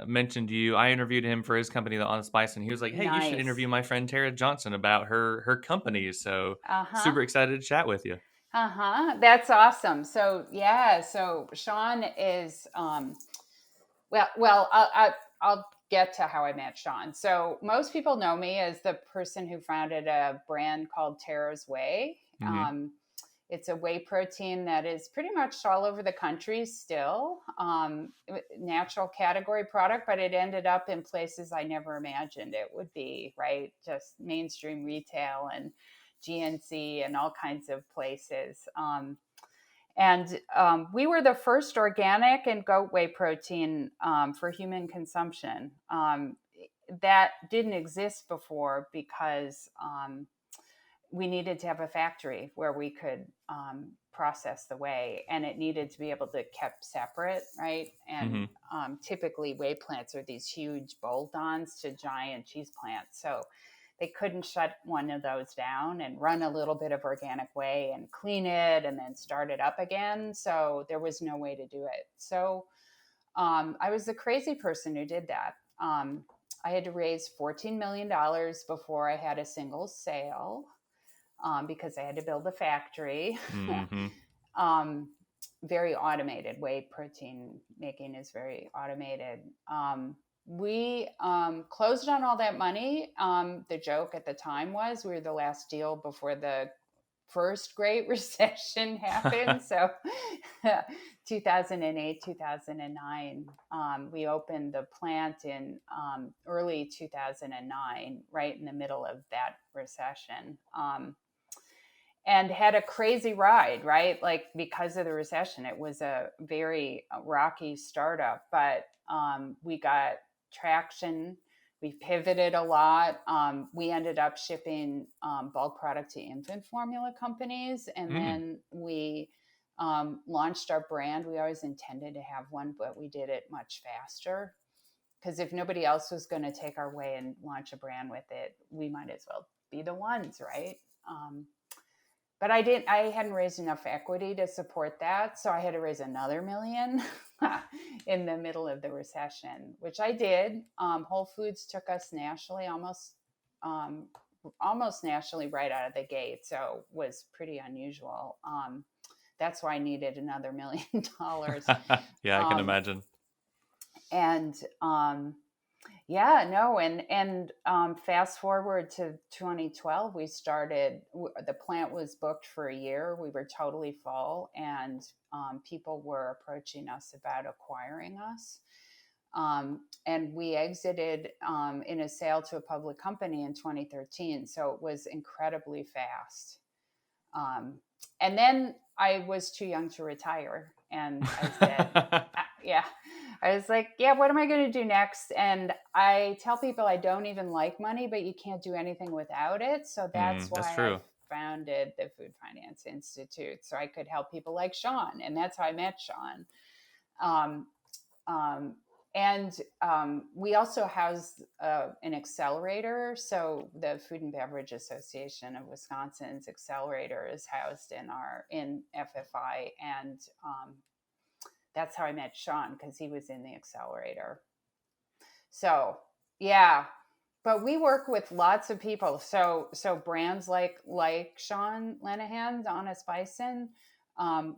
mentioned you. I interviewed him for his company, The Honest Bison. He was like, "Hey, you should Nice. interview my friend Tera Johnson about her company." So Uh-huh. super excited to chat with you. Uh-huh. That's awesome. So yeah, so Sean is I'll get to how I met Sean. So most people know me as the person who founded a brand called Tera's Whey. Hmm. It's a whey protein that is pretty much all over the country still. Natural category product, but it ended up in places I never imagined it would be, right? Just mainstream retail and GNC and all kinds of places. And we were the first organic and goat whey protein for human consumption. That didn't exist before because we needed to have a factory where we could process the whey, and it needed to be able to kept separate, right? And Hmm. typically whey plants are these huge bolt-ons to giant cheese plants, so they couldn't shut one of those down and run a little bit of organic whey and clean it and then start it up again. So there was no way to do it. So I was the crazy person who did that. I had to raise $14 million before I had a single sale because I had to build a factory. Hmm. um, Very automated. Whey protein making is very automated. We closed on all that money. The joke at the time was we were the last deal before the first Great Recession happened. So 2008, 2009, we opened the plant in early 2009, right in the middle of that recession. And had a crazy ride, right? Like because of the recession, it was a very rocky startup, but we got traction. We pivoted a lot. We ended up shipping bulk product to infant formula companies, and Mm. then we launched our brand. We always intended to have one, but we did it much faster because if nobody else was going to take our way and launch a brand with it, we might as well be the ones, right? But I hadn't raised enough equity to support that, so I had to raise another million in the middle of the recession, which I did. Whole Foods took us nationally, um, almost nationally right out of the gate, so it was pretty unusual. That's why I needed another $1 million. Yeah, I can um, imagine. and Yeah, no, and fast forward to 2012, we started. The plant was booked for a year. We were totally full, and people were approaching us about acquiring us. And we exited in a sale to a public company in 2013. So it was incredibly fast. Um, and then I was too young to retire. And I said, yeah, I was like, yeah, what am I going to do next? And I tell people I don't even like money, but you can't do anything without it. So that's That's why I true. founded the Food Finance Institute. So I could help people like Sean. And that's how I met Sean. Um, um, and we also house an accelerator. So the Food and Beverage Association of Wisconsin's accelerator is housed in FFI, and that's how I met Sean because he was in the accelerator. So yeah, but we work with lots of people. So brands like Sean Lenahan's Honest Bison.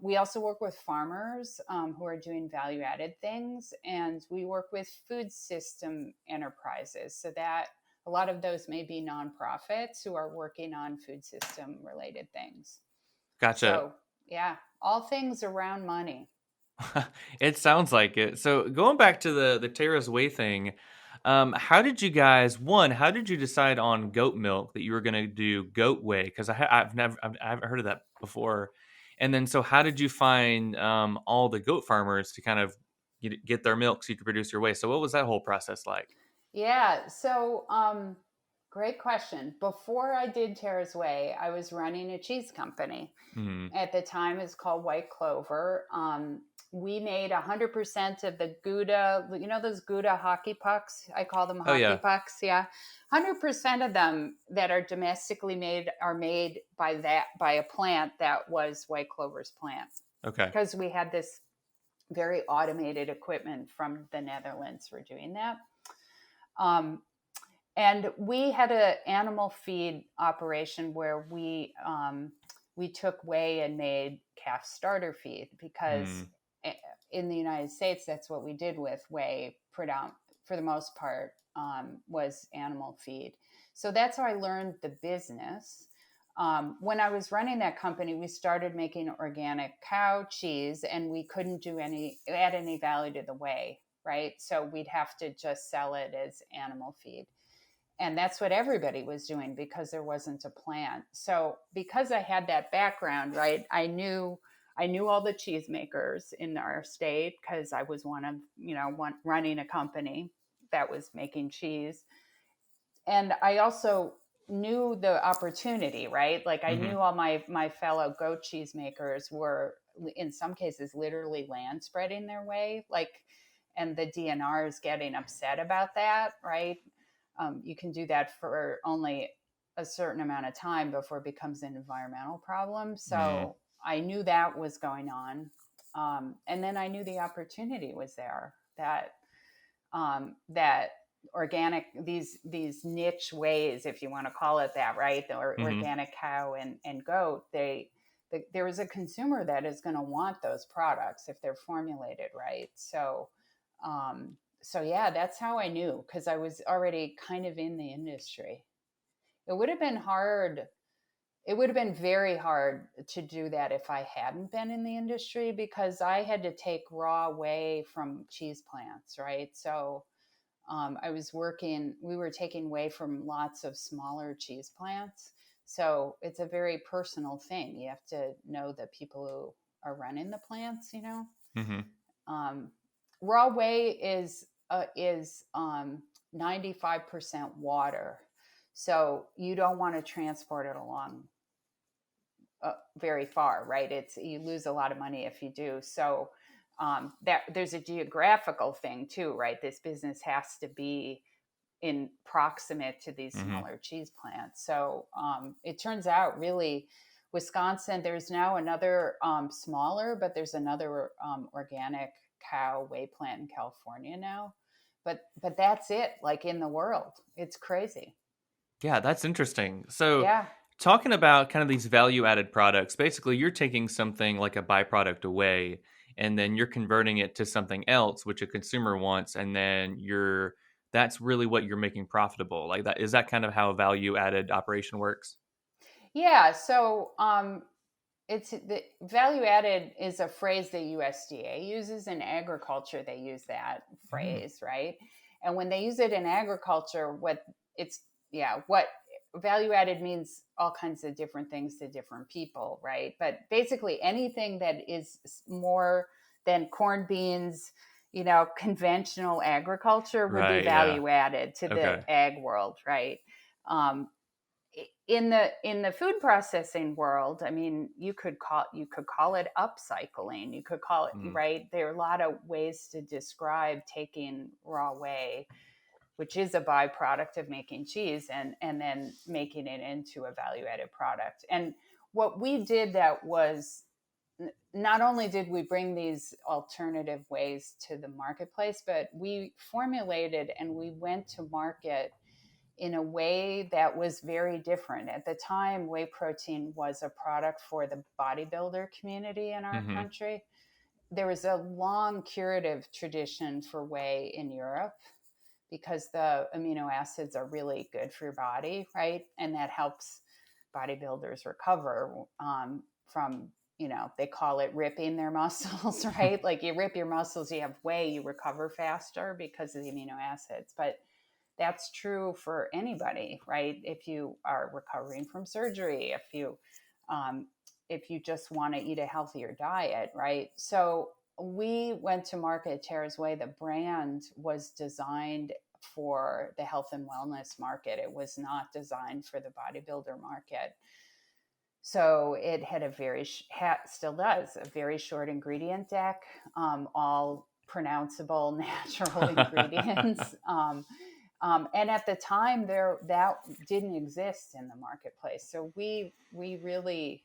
We also work with farmers who are doing value added things, and we work with food system enterprises. So that a lot of those may be nonprofits who are working on food system related things. Gotcha. So yeah, all things around money. It sounds like it. So going back to the Tara's Way thing, how did you guys one? How did you decide on goat milk that you were going to do goat whey? Because I haven't heard of that before. And then so how did you find all the goat farmers to kind of get their milk so you could produce your whey? So what was that whole process like? Yeah. So, great question. Before I did Tara's Way, I was running a cheese company. Hmm. At the time, it's called White Clover. We made 100% of the Gouda, you know, those Gouda hockey pucks? I call them Oh hockey yeah. pucks. Yeah. 100% of them that are domestically made are made by a plant that was White Clover's plant. Okay. Because we had this very automated equipment from the Netherlands for doing that. Um, and we had an animal feed operation where we took whey and made calf starter feed because Mm. in the United States, that's what we did with whey, for the most part, was animal feed. So that's how I learned the business. When I was running that company, we started making organic cow cheese, and we couldn't add any value to the whey, right? So we'd have to just sell it as animal feed, and that's what everybody was doing because there wasn't a plant. So because I had that background, right, I knew all the cheesemakers in our state because I was running a company that was making cheese. And I also knew the opportunity, right? Like I Hmm. knew all my fellow goat cheesemakers were in some cases literally land spreading their way, like, and the DNR is getting upset about that, right? You can do that for only a certain amount of time before it becomes an environmental problem. Mm. So I knew that was going on. And then I knew the opportunity was there, that organic, these niche ways, if you want to call it that, right? The Hmm. organic cow and goat, there is a consumer that is going to want those products if they're formulated right. So yeah, that's how I knew, because I was already kind of in the industry. It would have been hard. It would have been very hard to do that if I hadn't been in the industry, because I had to take raw whey from cheese plants, right? So we were taking whey from lots of smaller cheese plants. So it's a very personal thing. You have to know the people who are running the plants. Hmm. Um, Raw whey is 95% water. So you don't want to transport it along very far, right? You lose a lot of money if you do. So that there's a geographical thing too, right? This business has to be in proximate to these Hmm. smaller cheese plants. So it turns out, really, Wisconsin, there's now another smaller, but there's another organic cow whey plant in California now. But that's it, like, in the world. It's crazy. Yeah, that's interesting. So, Yeah. talking about kind of these value added products, basically, you're taking something like a byproduct away and then you're converting it to something else, which a consumer wants. And then that's really what you're making profitable. Like that, is that kind of how a value added operation works? Yeah. So it's the value added is a phrase that USDA uses. In agriculture, they use that Mm. phrase, right? And when they use it in agriculture, what value added means all kinds of different things to different people, right? But basically, anything that is more than corn, beans, conventional agriculture would be Right. Yeah. value added to the Okay. ag world, right? Um, in the food processing world, I mean, you could call it upcycling. You could call it, Mm. right. There are a lot of ways to describe taking raw whey, which is a byproduct of making cheese, and then making it into a value added product. And what we did, that was, not only did we bring these alternative ways to the marketplace, but we formulated and we went to market in a way that was very different. At the time, whey protein was a product for the bodybuilder community in our Hmm. country. There was a long curative tradition for whey in Europe because the amino acids are really good for your body, right? And that helps bodybuilders recover from, they call it ripping their muscles, right? Like, you rip your muscles, you have whey, you recover faster because of the amino acids. But that's true for anybody, right? If you are recovering from surgery, um, if you just want to eat a healthier diet, right? So we went to market Tera's Way. The brand was designed for the health and wellness market. It was not designed for the bodybuilder market. So it had still does, a very short ingredient deck, all pronounceable natural ingredients. And at the time, that didn't exist in the marketplace. So we really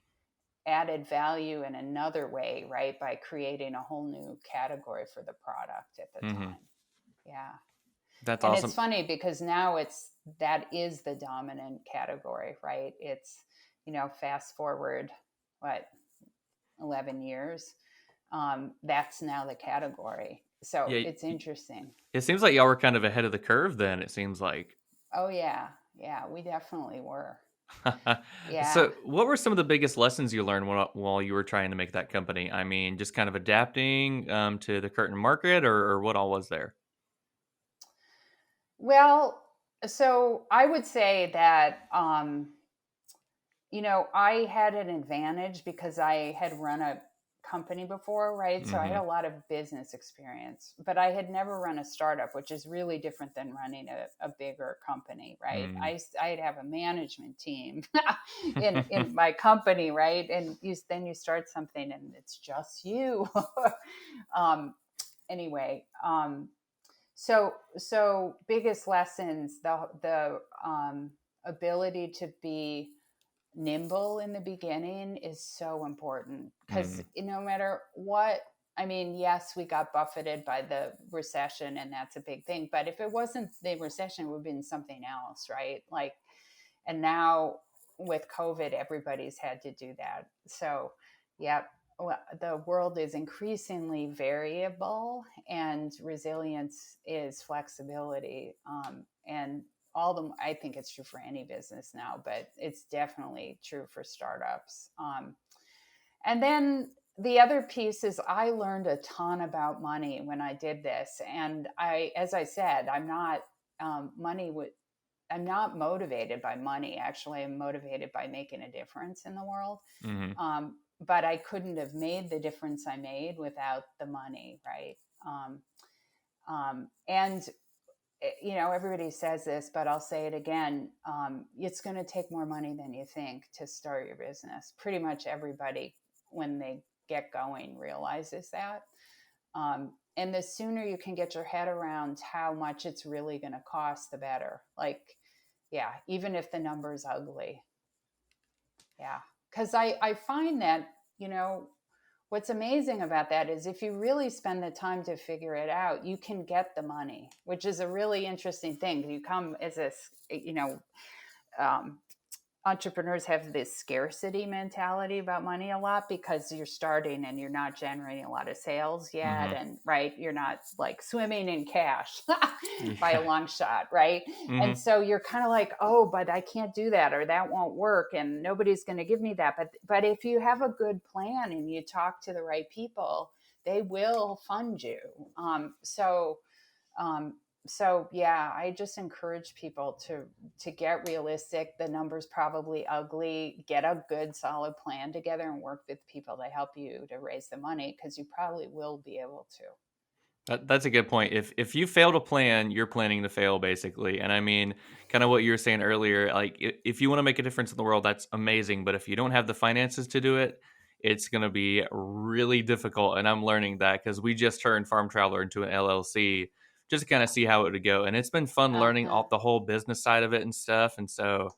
added value in another way, right? By creating a whole new category for the product at the Hmm. time. Yeah. That's And it's awesome. funny because now that is the dominant category, right? It's, fast forward, what, 11 years. That's now the category. So Yeah, it's interesting. it seems like y'all were kind of ahead of the curve then, it seems like. Oh, yeah. Yeah, we definitely were. Yeah. So, what were some of the biggest lessons you learned while you were trying to make that company? I mean, just kind of adapting to the current market, or what all was there? Well, so I would say that, I had an advantage because I had run a company before, right? So I had Hmm. a lot of business experience, but I had never run a startup, which is really different than running a bigger company, right? Mm. I'd have a management team in my company, right? And then you start something and it's just you. um, anyway, so biggest lessons, the ability to be nimble in the beginning is so important because Mm. no matter what, I mean, yes, we got buffeted by the recession and that's a big thing, but if it wasn't the recession, it would have been something else, right? Like, and now with COVID, everybody's had to do that. So yeah, well, the world is increasingly variable, and resilience is flexibility. And all the I think it's true for any business now, but it's definitely true for startups. And then the other piece is I learned a ton about money when I did this, and as I said, I'm not money would. I'm not motivated by money. Actually, I'm motivated by making a difference in the world. Hmm. But I couldn't have made the difference I made without the money, right? And everybody says this, but I'll say it again. It's going to take more money than you think to start your business. Pretty much everybody, when they get going, realizes that. And the sooner you can get your head around how much it's really going to cost, the better. Like, yeah, even if the number's ugly. Yeah. Because I find that, you know, what's amazing about that is if you really spend the time to figure it out, you can get the money, which is a really interesting thing. You come as um, entrepreneurs have this scarcity mentality about money a lot because you're starting and you're not generating a lot of sales yet, Hmm. and right, you're not like swimming in cash by a Yeah. long shot, right? And Hmm. so you're kind of like, oh, but I can't do that, or that won't work, and nobody's going to give me that. But if you have a good plan and you talk to the right people, they will fund you. Um, so yeah, I just encourage people to get realistic. The numbers probably ugly. Get a good solid plan together and work with people to help you to raise the money because you probably will be able to. That's a good point. If you fail to plan, you're planning to fail, basically. And I mean, kind of what you were saying earlier. Like, if you want to make a difference in the world, that's amazing. But if you don't have the finances to do it, it's going to be really difficult. And I'm learning that because we just turned Farm Traveler into an LLC just to kind of see how it would go. And it's been fun learning Uh-huh. off the whole business side of it and stuff. And so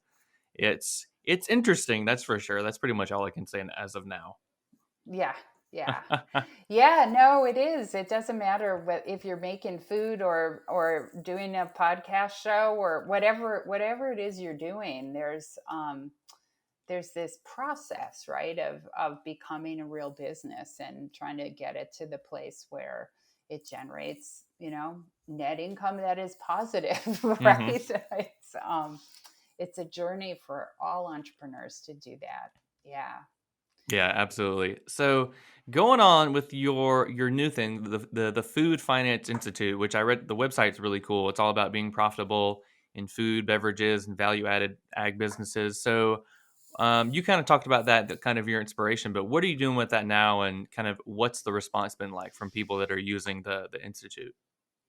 it's interesting. That's for sure. That's pretty much all I can say as of now. Yeah. Yeah. Yeah, no, it is. It doesn't matter if you're making food or doing a podcast show or whatever it is you're doing. There's this process, right, of becoming a real business and trying to get it to the place where it generates, net income that is positive, right? Hmm. It's a journey for all entrepreneurs to do that. Yeah. Yeah, absolutely. So going on with your new thing, the Food Finance Institute, which I read the website's really cool. It's all about being profitable in food, beverages, and value added ag businesses. So you kind of talked about that kind of your inspiration, but what are you doing with that now, and kind of what's the response been like from people that are using the institute?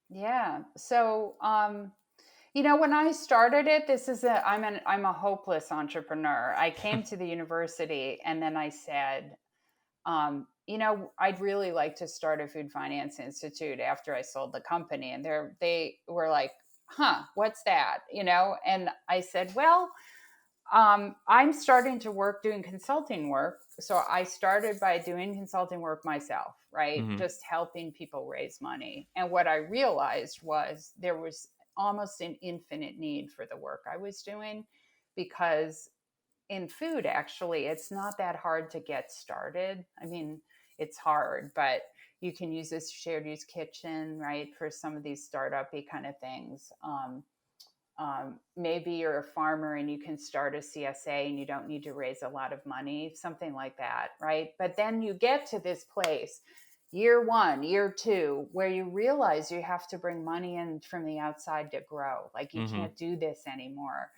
Yeah. So, when I started it, I'm a hopeless entrepreneur. I came to the university and then I said, I'd really like to start a food finance institute after I sold the company. And they were like, huh, what's that? And I said, well, I'm starting to work doing consulting work. So I started by doing consulting work myself, right? Mhm. Just helping people raise money. And what I realized was there was almost an infinite need for the work I was doing, because in food, actually, it's not that hard to get started. I mean, it's hard, but you can use this shared use kitchen, right, for some of these startup-y kind of things. Maybe you're a farmer and you can start a CSA and you don't need to raise a lot of money, something like that, right? But then you get to this place, year one, year two, where you realize you have to bring money in from the outside to grow. Like you Mhm. can't do this anymore.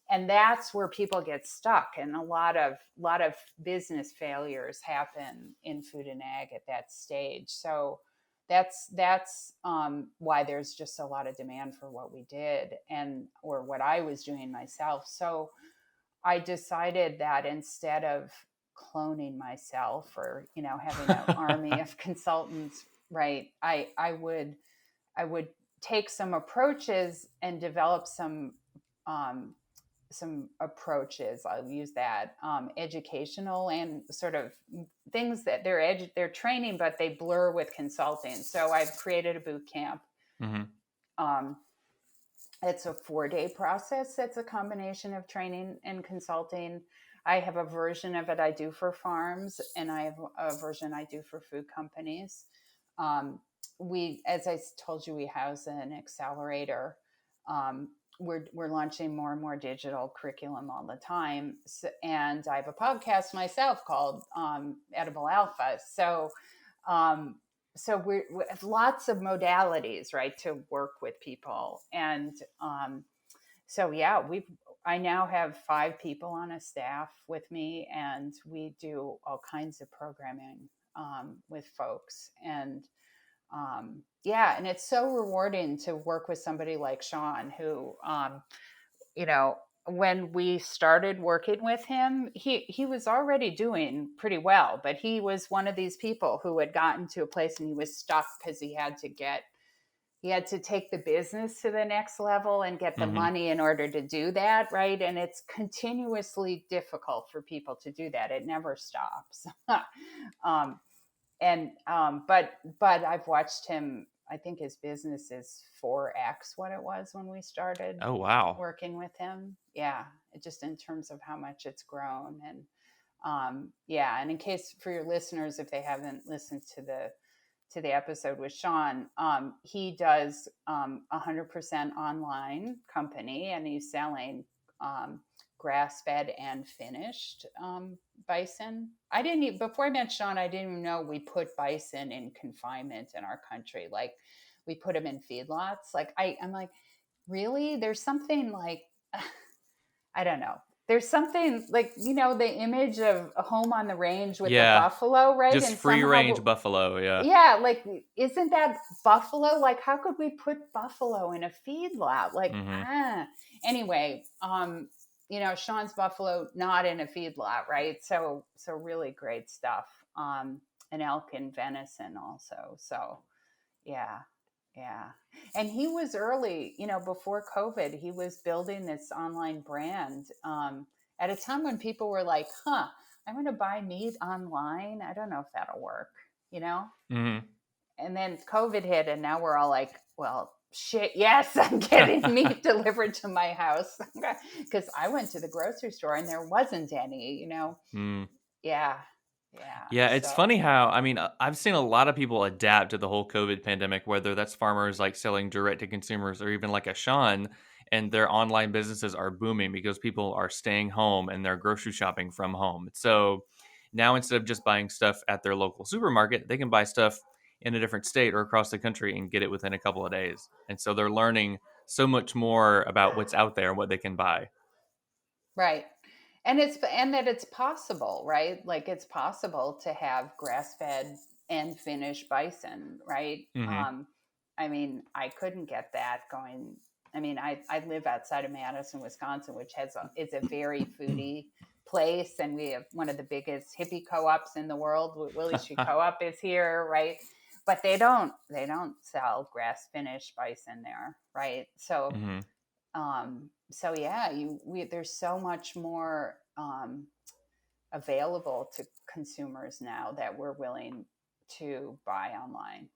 And that's where people get stuck, and a lot of business failures happen in food and ag at that stage. So that's why there's just a lot of demand for what we did, and or what I was doing myself. So I decided that instead of cloning myself, or having an army of consultants, right, I would take some approaches and develop um, some approaches. I'll use that, educational and sort of things that they're training, but they blur with consulting. So I've created a boot camp. Mhm. Um, it's a 4-day process. That's a combination of training and consulting. I have a version of it I do for farms, and I have a version I do for food companies. Um, as I told you, we house an accelerator. Um, we're launching more and more digital curriculum all the time, so, and I have a podcast myself called Edible Alpha. Um, so we have lots of modalities, right, to work with people. And so yeah, I now have 5 people on a staff with me, and we do all kinds of programming with folks. And yeah, and it's so rewarding to work with somebody like Sean, who you know when we started working with him, he was already doing pretty well, but he was one of these people who had gotten to a place and he was stuck because he had to take the business to the next level and get the Mhm. money in order to do that, right? And it's continuously difficult for people to do that. It never stops. um, but I've watched him. I think his business is 4x what it was when we started Oh, wow. working with him. Yeah, just in terms of how much it's grown. And yeah, and in case for your listeners, if they haven't listened to the episode with Sean, he does 100% online company, and he's selling um, grass-fed and finished bison. I didn't even, before I met Sean, I didn't even know we put bison in confinement in our country. Like we put them in feedlots. Like I'm like, really? There's something like I don't know. There's something like, the image of a home on the range with the Yeah. buffalo, right? Just And free range somehow, buffalo, yeah. yeah, like, isn't that buffalo? Like, how could we put buffalo in a feedlot? Like, Mhm. Anyway, Sean's buffalo not in a feedlot, right? So really great stuff. And elk and venison also. So yeah, yeah. And he was early, before COVID, he was building this online brand at a time when people were like, huh, I'm going to buy meat online. I don't know if that'll work, you know? Mhm. And then COVID hit, and now we're all like, well, shit, yes, I'm getting meat delivered to my house. Because I went to the grocery store and there wasn't any. Mm. Yeah, yeah. Yeah, it's So, funny how I've seen a lot of people adapt to the whole COVID pandemic, whether that's farmers like selling direct to consumers or even like a Sean, and their online businesses are booming because people are staying home and they're grocery shopping from home. So now instead of just buying stuff at their local supermarket, they can buy stuff in a different state or across the country and get it within a couple of days. And so they're learning so much more about what's out there and what they can buy. right. And that it's possible, right? Like it's possible to have grass-fed and finished bison, right? Mhm. I mean, I couldn't get that going. I mean, I live outside of Madison, Wisconsin, which is a very foodie place, and we have one of the biggest hippie co-ops in the world. Willie Street Co-op is here, right? But they don't sell grass finished bison there, right? So Mhm. So yeah, there's so much more available to consumers now that we're willing to buy online,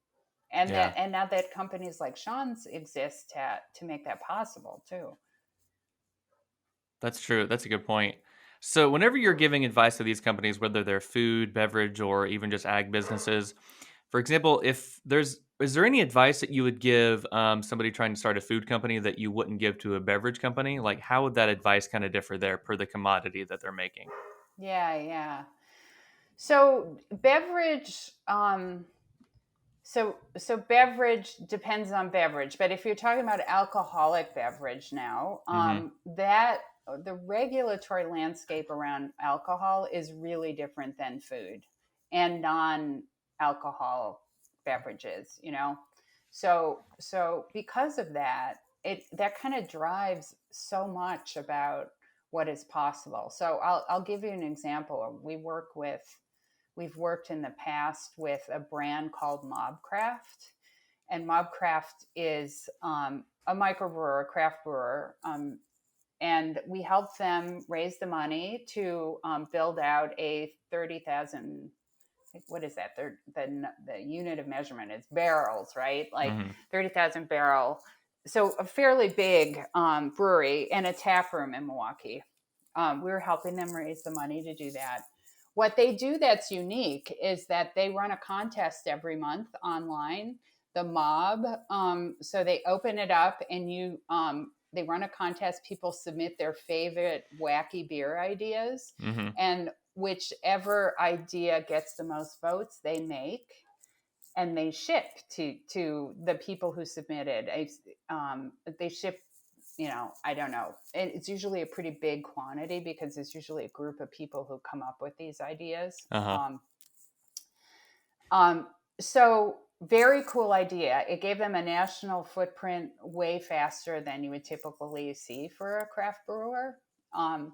Yeah, and now that companies like Sean's exist to make that possible too. that's true. That's a good point. So, whenever you're giving advice to these companies, whether they're food, beverage, or even just ag businesses, for example, if there's is there any advice that you would give somebody trying to start a food company that you wouldn't give to a beverage company? Like, how would that advice kind of differ there per the commodity that they're making? Yeah, yeah. So beverage, so beverage depends on beverage, but if you're talking about alcoholic beverage now, Hmm. that the regulatory landscape around alcohol is really different than food and non-alcohol beverages, you know. So because of that, that kind of drives so much about what is possible. So I'll give you an example. We've worked in the past with a brand called Mobcraft, and Mobcraft is a microbrewer, a craft brewer, and we helped them raise the money to build out a 30,000. What is that? The unit of measurement is barrels, right? Like Hmm. 30,000 barrel. So a fairly big brewery and a tap room in Milwaukee. We were helping them raise the money to do that. What they do that's unique is that they run a contest every month online. The mob, so they open it up and they run a contest. People submit their favorite wacky beer ideas, Hmm. and whichever idea gets the most votes, they make and they ship to the people who submitted. They ship, I don't know. It's usually a pretty big quantity because it's usually a group of people who come up with these ideas. Uh huh. Um, so very cool idea. It gave them a national footprint way faster than you would typically see for a craft brewer. Um,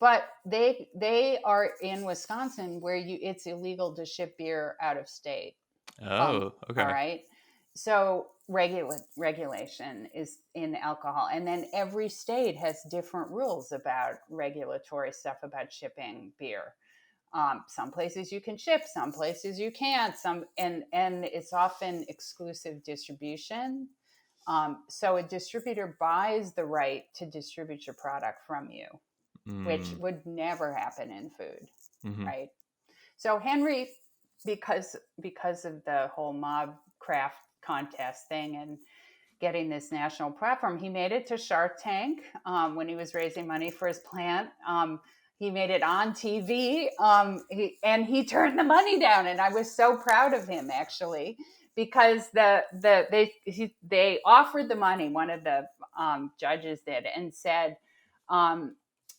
but they are in Wisconsin where it's illegal to ship beer out of state. Oh, All okay. right. So regulation is in alcohol, and then every state has different rules about regulatory stuff about shipping beer. Some places you can ship, some places you can't. And it's often exclusive distribution. So a distributor buys the right to distribute your product from you, which Mm. would never happen in food, Hmm. right? So Henry, because of the whole mob craft contest thing and getting this national platform, he made it to Shark Tank when he was raising money for his plant. He made it on TV, and he turned the money down, and I was so proud of him actually because they offered the money. One of the judges did and said, um,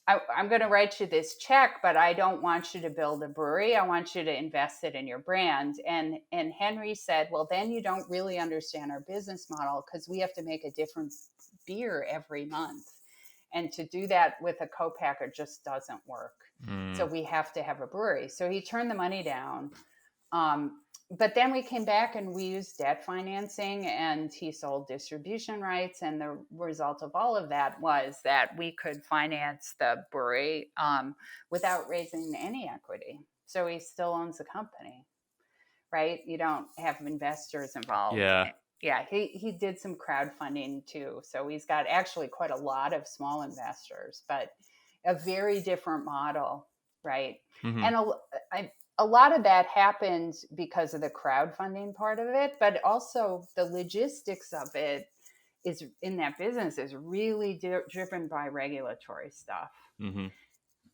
I'm going to write you this check, but I don't want you to build a brewery. I want you to invest it in your brand. And Henry said, well, then you don't really understand our business model because we have to make a different beer every month. And to do that with a co-packer just doesn't work. So Mm. we have to have a brewery. So he turned the money down. Um, but then we came back and we used debt financing and he sold distribution rights. And the result of all of that was that we could finance the brewery without raising any equity. So he still owns the company, right? You don't have investors involved. Yeah. Yeah, he did some crowdfunding too. So he's got actually quite a lot of small investors, but a very different model, right? Hmm. And a lot of that happened because of the crowdfunding part of it, but also the logistics of it is in that business is really driven by regulatory stuff. Hmm.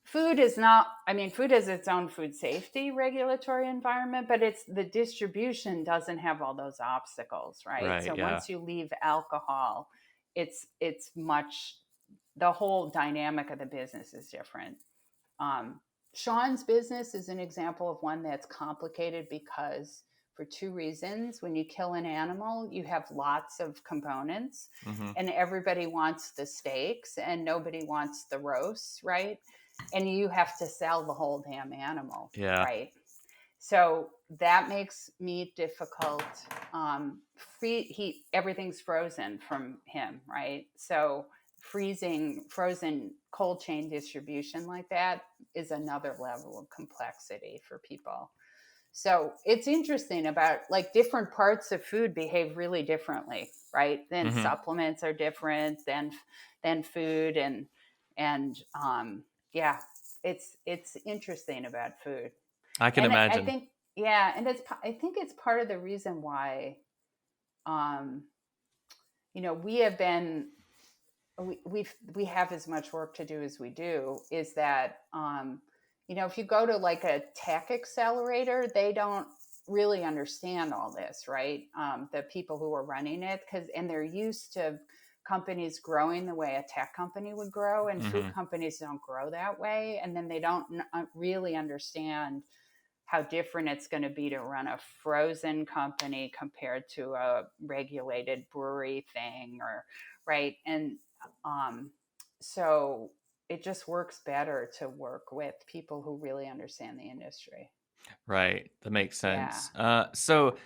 Food is not, I mean, food has its own food safety regulatory environment, but it's the distribution doesn't have all those obstacles, right? Right. So Yeah. once you leave alcohol, it's much, the whole dynamic of the business is different. um, Sean's business is an example of one that's complicated because for two reasons. When you kill an animal, you have lots of components, Hmm. and everybody wants the steaks and nobody wants the roasts, right? And you have to sell the whole damn animal, Yeah. right? So that makes meat difficult. Everything's frozen from him, right? So freezing, frozen, cold chain distribution like that is another level of complexity for people. So it's interesting about like different parts of food behave really differently, right? Then Hmm. supplements are different than food, and yeah, it's interesting about food. I can And I imagine. think, yeah, and I think it's part of the reason why, um, we have been we have as much work to do as we do, is that, if you go to like a tech accelerator, they don't really understand all this, right? The people who are running it, and they're used to companies growing the way a tech company would grow, and food Hmm. companies don't grow that way, and then they don't really understand how different it's going to be to run a frozen company compared to a regulated brewery thing, or right. And um, so it just works better to work with people who really understand the industry. Right. That makes Yeah. sense. So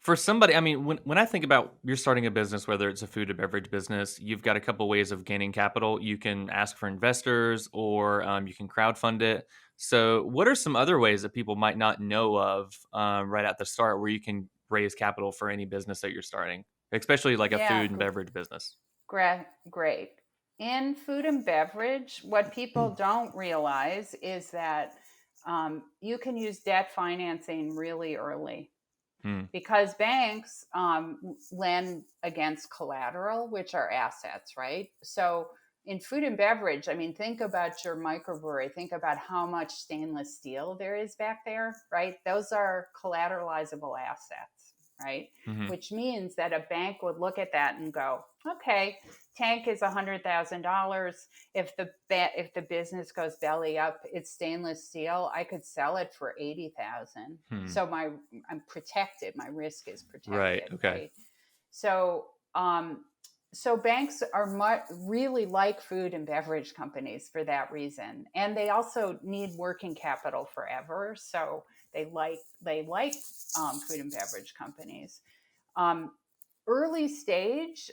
for somebody, I mean, when I think about you're starting a business, whether it's a food or beverage business, you've got a couple ways of gaining capital. You can ask for investors, or you can crowdfund it. So, what are some other ways that people might not know of right at the start where you can raise capital for any business that you're starting, especially like a Yeah. food and beverage business? Great. In food and beverage, what people don't realize is that, you can use debt financing really early, Hmm. because banks lend against collateral, which are assets, right? So in food and beverage, I mean, think about your microbrewery. Think about how much stainless steel there is back there, right? Those are collateralizable assets, right? Hmm. Which means that a bank would look at that and go, okay, tank is $100,000. If the business goes belly up, it's stainless steel. I could sell it for 80,000. Hmm. So I'm protected. My risk is Right. protected, Okay. right? So so banks are really like food and beverage companies for that reason, and they also need working capital forever. So they like food and beverage companies. Um, Early stage,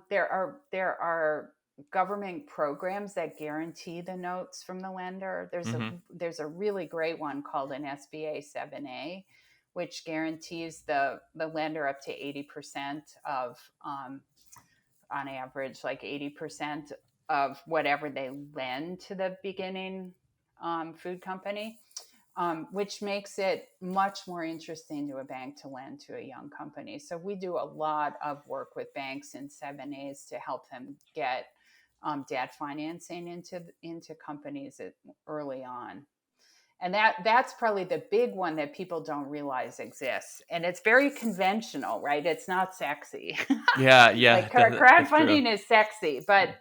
there are government programs that guarantee the notes from the lender. Hmm. There's a really great one called an SBA 7A, which guarantees the lender up to 80% of, on average, like 80% of whatever they lend to the beginning food company, which makes it much more interesting to a bank to lend to a young company. So we do a lot of work with banks in 7As to help them get debt financing into companies early on. And that's probably the big one that people don't realize exists. And it's very conventional, right? It's not sexy. Yeah. Yeah. Like That's true. crowdfunding is sexy, but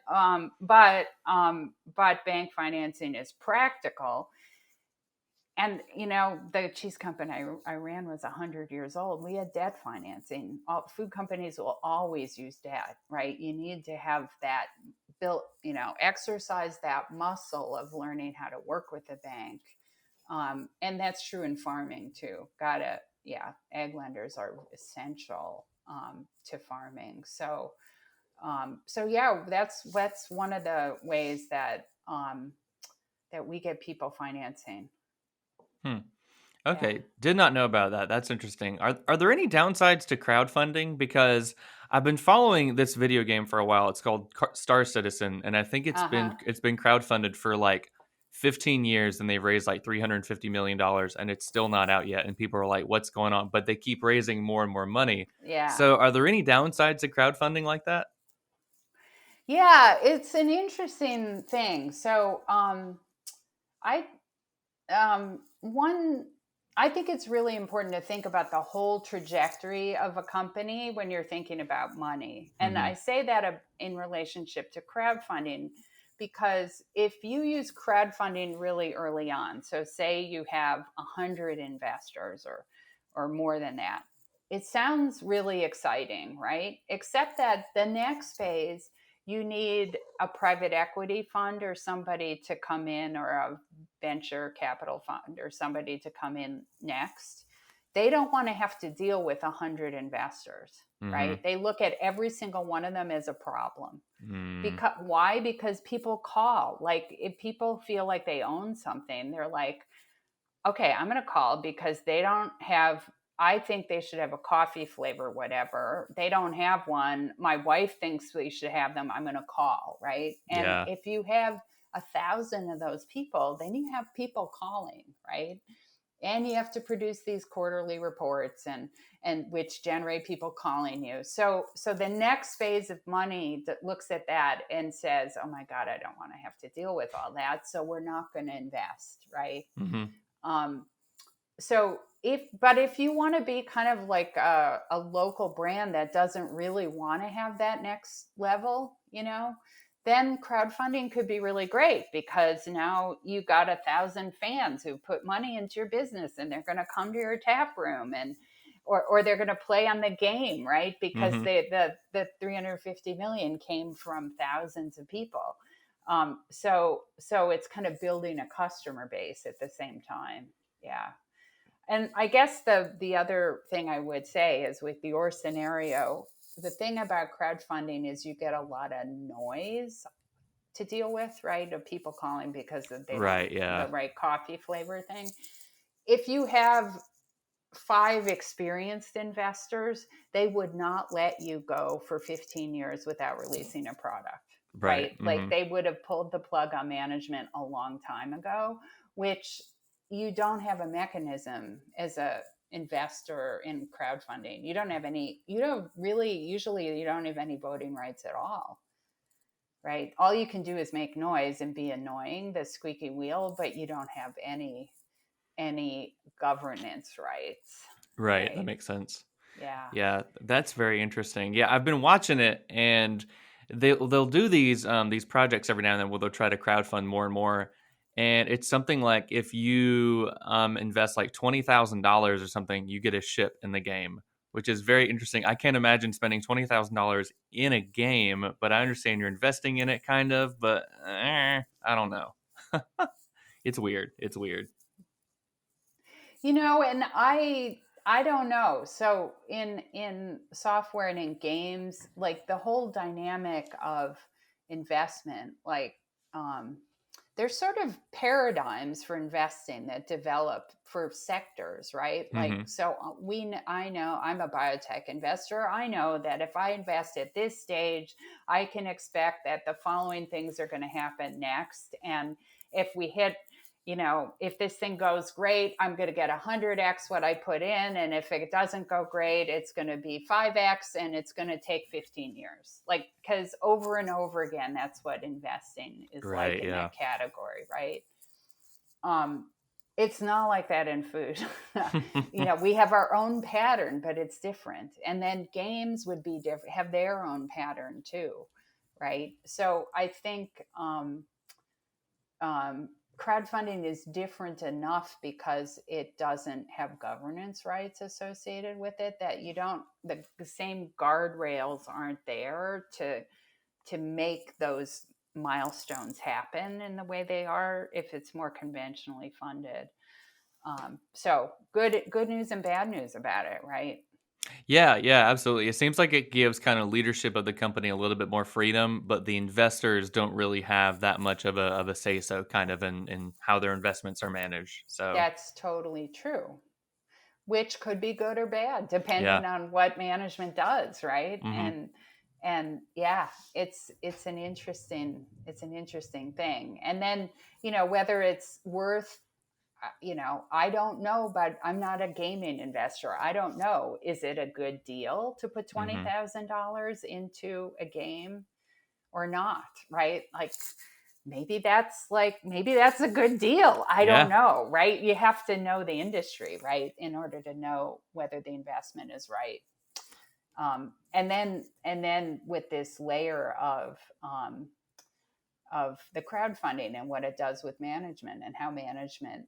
bank financing is practical. And the cheese company I ran was 100 years old. We had debt financing. Food companies will always use debt, right? You need to have that built, exercise that muscle of learning how to work with a bank. And that's true in farming too. Yeah, ag lenders are essential to farming. So yeah, that's one of the ways that we get people financing. Hmm. Yeah. Okay, did not know about that. That's interesting. Are there any downsides to crowdfunding? Because I've been following this video game for a while. It's called Star Citizen, and I think Uh huh. it's been crowdfunded for like 15 years, and they've raised like $350 million, and it's still not out yet. And people are like, "What's going on?" But they keep raising more and more money. Yeah. So, are there any downsides to crowdfunding like that? Yeah, it's an interesting thing. So, I one I think it's really important to think about the whole trajectory of a company when you're thinking about money. And Hmm. I say that in relationship to crowdfunding, because if you use crowdfunding really early on, so say you have 100 investors or more than that, it sounds really exciting, right? Except that the next phase, you need a private equity fund or somebody to come in, or a venture capital fund or somebody to come in next. They don't want to have to deal with 100 investors. Mm-hmm. right? They look at every single one of them as a problem. Mm. Because why? Because people call. Like if people feel like they own something, they're like, okay, I'm going to call because they don't have, I think they should have a coffee flavor, whatever. They don't have one. My wife thinks we should have them. I'm going to call, right? And Yeah. if you have 1,000 of those people, then you have people calling, right? And you have to produce these quarterly reports and which generate people calling you. So the next phase of money that looks at that and says, oh my God, I don't want to have to deal with all that, so we're not going to invest, right? Mm-hmm. um, so if you want to be kind of like a local brand that doesn't really want to have that next level, then crowdfunding could be really great because now you got 1,000 fans who put money into your business and they're going to come to your tap room and or they're going to play on the game, right? Because Mm-hmm. the 350 million came from thousands of people. So it's kind of building a customer base at the same time. Yeah. And I guess the other thing I would say is with your scenario, the thing about crowdfunding is you get a lot of noise to deal with, right? Of people calling because they don't Right. Yeah. the right coffee flavor thing. If you have five experienced investors, they would not let you go for 15 years without releasing a product, Right. right? Like Mm-hmm. they would have pulled the plug on management a long time ago, which you don't have a mechanism as a investor in crowdfunding. You don't really, usually you don't have any voting rights at all, right? All you can do is make noise and be annoying, the squeaky wheel, but you don't have any governance rights, Right. That right? makes sense. Yeah. Yeah, that's very interesting. Yeah, I've been watching it, and they'll do these projects every now and then where they'll try to crowdfund more and more. And it's something like if you invest like $20,000 or something, you get a ship in the game, which is very interesting. I can't imagine spending $20,000 in a game, but I understand you're investing in it, kind of. But I don't know. It's weird. It's weird. And I don't know. So in software and in games, like the whole dynamic of investment, like um there's sort of paradigms for investing that develop for sectors, right? Like Hmm. so I know I'm a biotech investor. I know that if I invest at this stage, I can expect that the following things are going to happen next, and if we hit, if this thing goes great, I'm going to get 100x what I put in. And if it doesn't go great, it's going to be 5x and it's going to take 15 years. Like, because over and over again, that's what investing is like Right. in Yeah. that category, right? Um, it's not like that in food. We have our own pattern, but it's different. And then games would be different, have their own pattern too, right? So I think um, crowdfunding is different enough because it doesn't have governance rights associated with it, that you don't the same guardrails aren't there to make those milestones happen in the way they are if it's more conventionally funded. So good news and bad news about it, right? Yeah, yeah, absolutely. It seems like it gives kind of leadership of the company a little bit more freedom, but the investors don't really have that much of a say so kind of in how their investments are managed. So That's totally true, which could be good or bad yeah. depending on what management does, right? Hmm. And yeah, it's an interesting thing. And then whether it's worth, I don't know, but I'm not a gaming investor. I don't know, is it a good deal to put Hmm. $20,000 into a game or not, right? Like maybe that's a good deal. I don't Yeah. know, right? You have to know the industry, right, in order to know whether the investment is right. And then with this layer of the crowdfunding and what it does with management and how management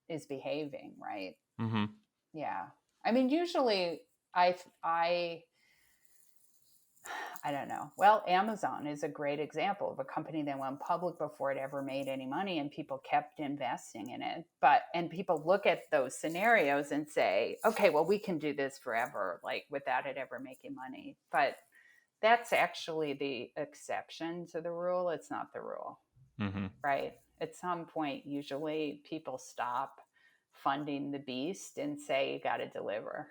is behaving, right? Hmm. Yeah. I mean, usually I I I don't know. Well, Amazon is a great example of a company that went public before it ever made any money, and people kept investing in it. And people look at those scenarios and say, okay, well, we can do this forever, like without it ever making money. But that's actually the exception to the rule. It's not the rule, Hmm. right? At some point, usually people stop funding the beast and say, you got to deliver.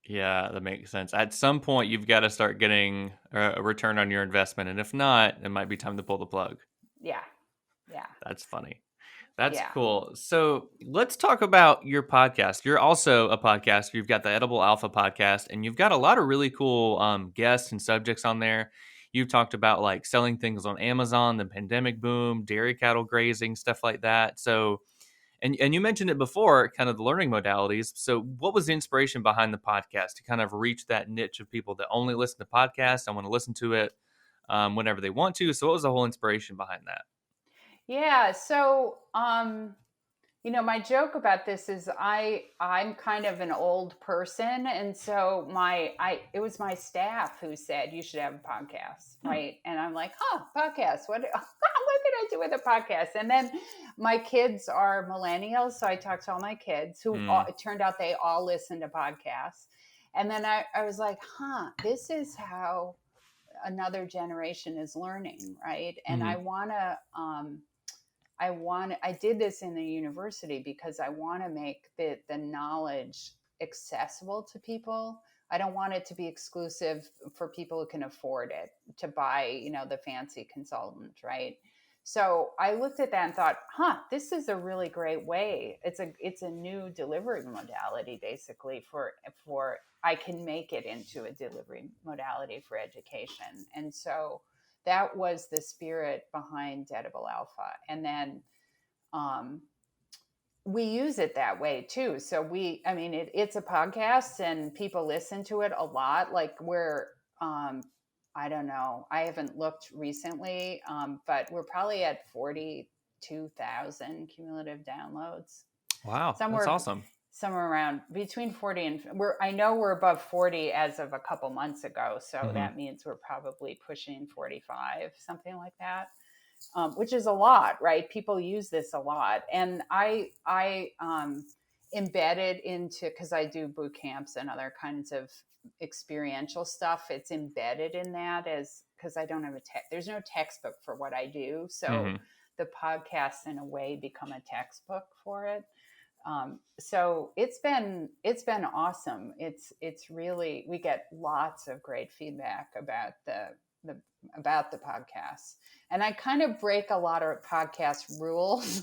Yeah, that makes sense. At some point, you've got to start getting a return on your investment, and if not, it might be time to pull the plug. Yeah. Yeah. That's funny. That's Yeah. cool. So let's talk about your podcast. You're also a podcaster. You've got the Edible Alpha podcast, and you've got a lot of really cool guests and subjects on there. You've talked about like selling things on Amazon, the pandemic boom, dairy cattle grazing, stuff like that. So, and you mentioned it before, kind of the learning modalities. So, what was the inspiration behind the podcast to kind of reach that niche of people that only listen to podcasts and want to listen to it whenever they want to? So, what was the whole inspiration behind that? Yeah. So, my joke about this is I'm kind of an old person, and so it was my staff who said you should have a podcast, Hmm. right? And I'm like, podcast. What what can I do with a podcast? And then my kids are millennials, so I talked to all my kids who Mm, it turned out they all listen to podcasts. And then I was like, this is how another generation is learning, right? And hmm. I did this in the university because I want to make the knowledge accessible to people. I don't want it to be exclusive for people who can afford it to buy, the fancy consultant, right? So I looked at that and thought, this is a really great way. It's a new delivery modality basically for I can make it into a delivery modality for education. And so that was the spirit behind Edible Alpha. And then um, we use it that way too. So it's a podcast and people listen to it a lot. Like I don't know, I haven't looked recently, but we're probably at 42,000 cumulative downloads. Wow, that's Somewhere, awesome. somewhere around between 40 and I know we're above 40 as of a couple months ago. So Hmm. that means we're probably pushing 45, something like that, which is a lot, right? People use this a lot, and I embedded into because I do boot camps and other kinds of experiential stuff. It's embedded in that as because I don't have there's no textbook for what I do, so Hmm. the podcasts in a way become a textbook for it. So it's been awesome. It's really we get lots of great feedback the about the podcast, and I kind of break a lot of podcast rules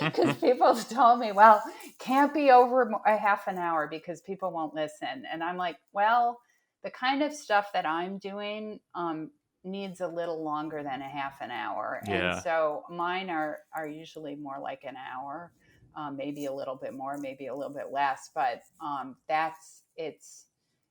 because people have told me, well, can't be over a half an hour because people won't listen, and I'm like, well, the kind of stuff that I'm doing needs a little longer than a half an hour, and Yeah. so mine are usually more like an hour, maybe a little bit more, maybe a little bit less, but that's it's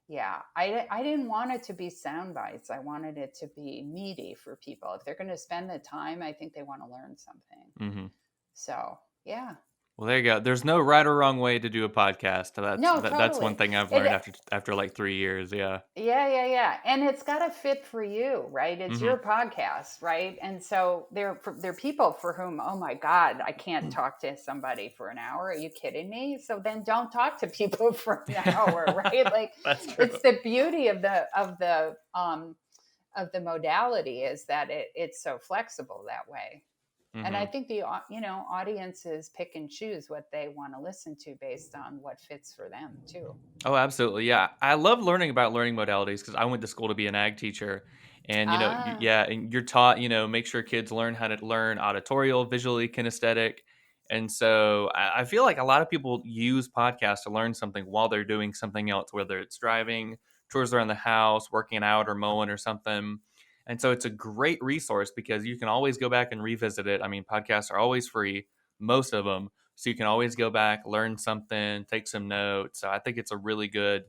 yeah. I didn't want it to be sound bites. I wanted it to be meaty for people. If they're going to spend the time, I think they want to learn something. Hmm. So yeah. Well, there you go. There's no right or wrong way to do a podcast. No, That's one totally. thing I've It learned after like 3 years. Yeah. Yeah. And it's got to fit for you, right? It's Hmm. your podcast, right? And so there are people for whom, oh my God, I can't talk to somebody for an hour. Are you kidding me? So then don't talk to people for an hour, right? Like That's true. it's the beauty of the modality is that it's so flexible that way. And I Hmm. think the audiences pick and choose what they want to listen to based on what fits for them too. Oh, absolutely. Yeah. I love learning about learning modalities because I went to school to be an ag teacher. And, Ah, yeah, and you're taught, make sure kids learn how to learn auditorial, visually, kinesthetic. And so I feel like a lot of people use podcasts to learn something while they're doing something else, whether it's driving, chores around the house, working out, or mowing or something. And so it's a great resource because you can always go back and revisit it. I mean, podcasts are always free, most of them. So you can always go back, learn something, take some notes. So I think it's a really good,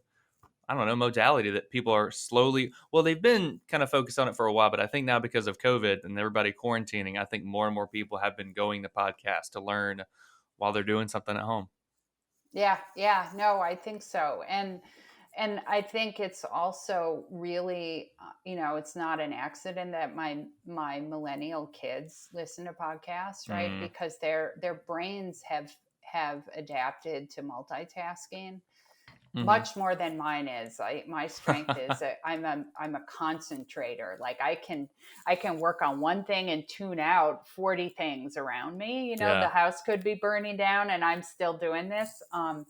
I don't know, modality that people are slowly, well, they've been kind of focused on it for a while, but I think now because of COVID and everybody quarantining, I think more and more people have been going to podcasts to learn while they're doing something at home. yeah. No, I think so. and I think it's also really, it's not an accident that my millennial kids listen to podcasts, right? Mm, Because their brains have adapted to multitasking hmm. much more than mine is. My strength is that I'm a concentrator. Like I can work on one thing and tune out 40 things around me. The Yeah. house could be burning down and I'm still doing this. Um,